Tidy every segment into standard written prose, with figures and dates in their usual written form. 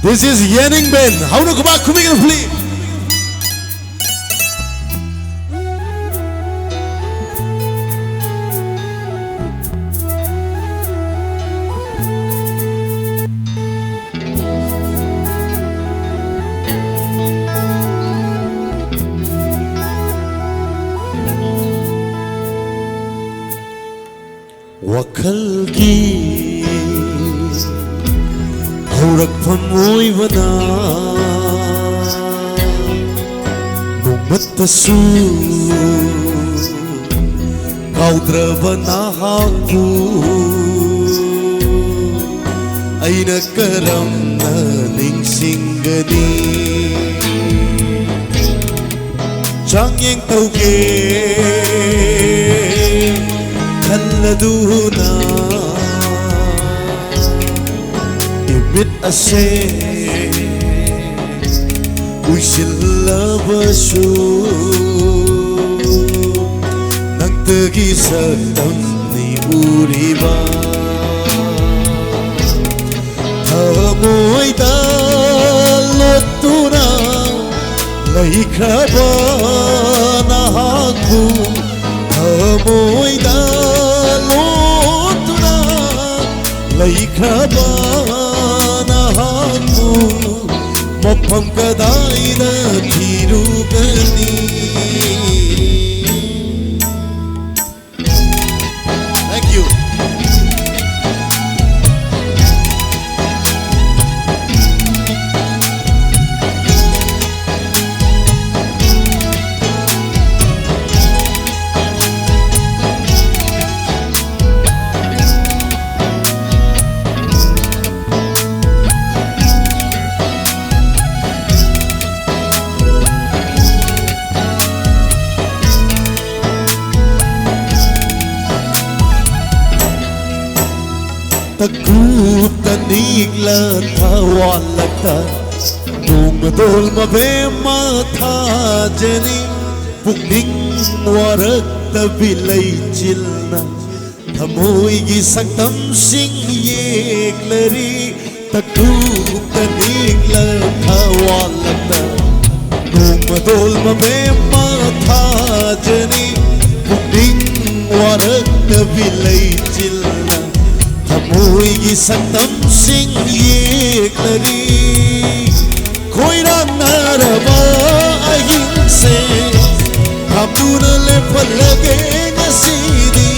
This is Yening Ben. How to go back? Come here, please. Wakalgi Haurak pamoy wana Numatasu Kaudra bana haku Ay nagkaram na ningsingani Changyeng tauge Kalladuna Imit ase Uysillabashu Nang tagisagdam ni uriba Tamoy dalotuna Laikraba na haku Tamoy dalotuna Laikraba na haku Mapam kadaina thirugani Thank you. Tagup tanigla thawalata Nungadol mabema thajani Pugning warak tabilay chilna Thamoy gi saktam sing yeklari Tagup tanigla thawalata Nungadol mabema thajani Pugning warak tabilay chilna Thamoy gi saktam sing yeklari Koirang naraba ahing se Hamduna lepalage ngasidi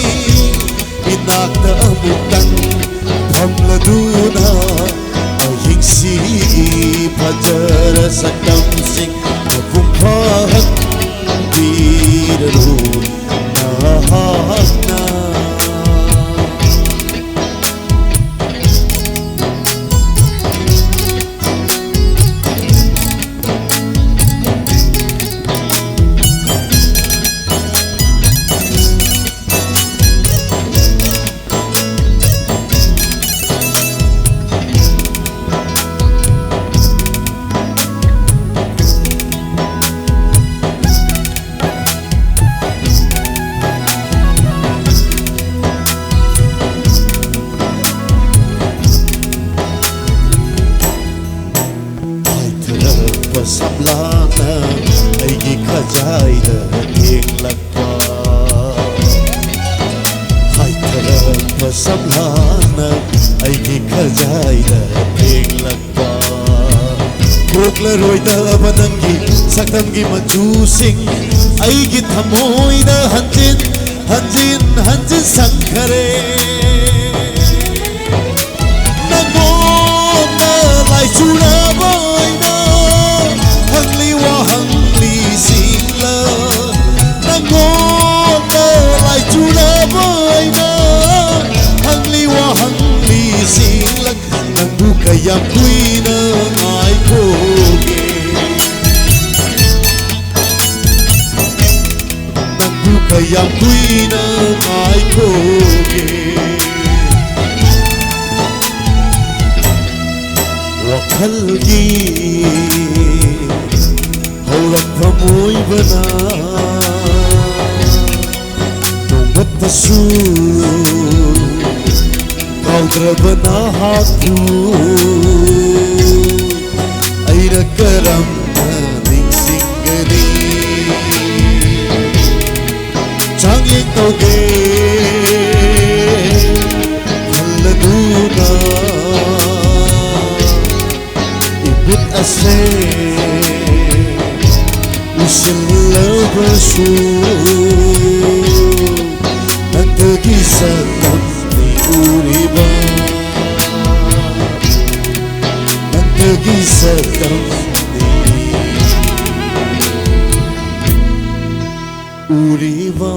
Inakta amutang pamladuna Ahing sigi pajara saktam sing Napumpahat biraru nahagna Pasamlana aigi khajayda yenglakpa Hai tarap pasamlana aigi khajayda yenglakpa Kokla roida banangi saktamgi manchusing aigi thamoyda hanjin hanjin hanjin sankhare Namonda lai churaboyda Hangli wa hangli singla Nangonda lai churaboyda Hangli wa hangli singla Nangbu kayam kuina ngai koge Nangbu kayam kuina ngai koge Wakalgi Haurak pamoy bana Numatasu Kaudra bana haku nagkaramdaning singgali Tanging toge haladuna Ibut ase usil labasu Nagtagisatam ni uriba Nagtagisatam ni uriba